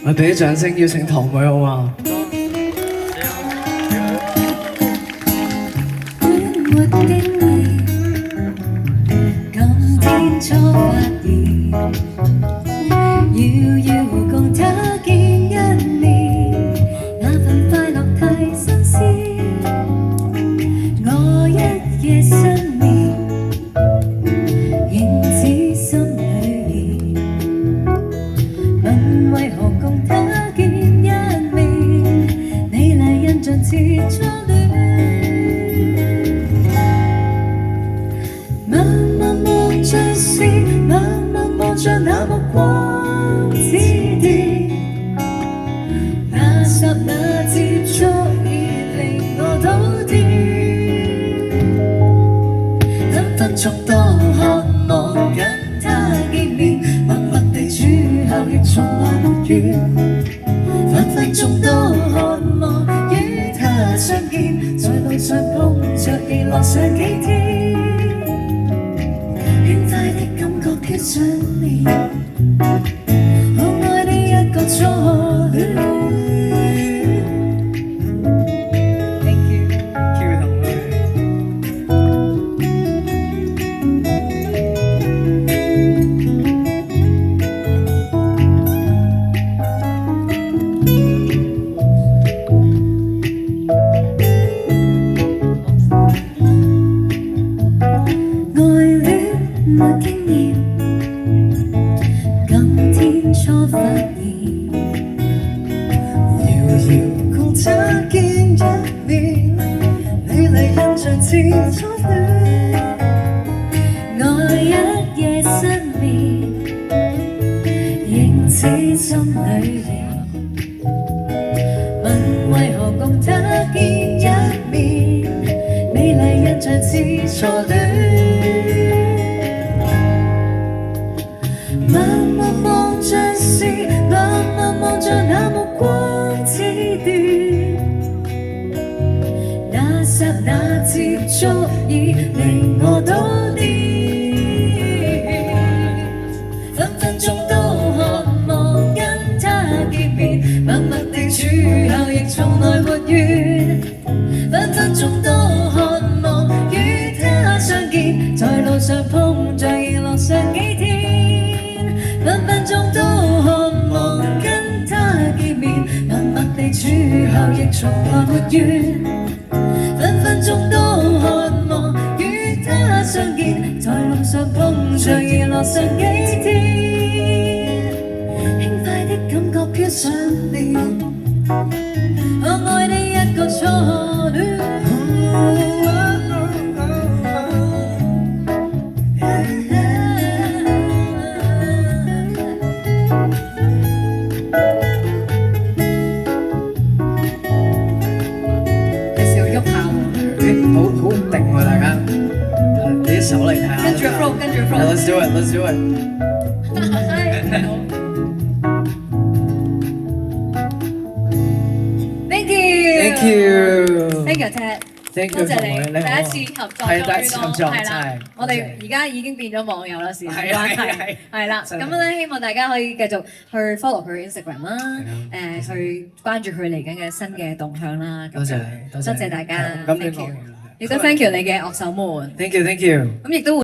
我俾啲掌聲邀請堂妹好嘛？Let's do it, let's do it. Thank you. Thank you, Ted. Thank 多 you，謝你同佢第一次合作係咗第一次合作，係啦真係，我哋而家已經變咗網友啦，時間係啊關係係係啦，真係咁咧希望大家可以繼續去 follow 佢 Instagram 啦，係啊去關注佢嚟緊嘅新嘅動向啦。多謝你，多謝大家係唔敢亂 thank 講 you 嘢啦，係亦都 thank you 你嘅樂手們， Thank you，Thank you。咁亦都會。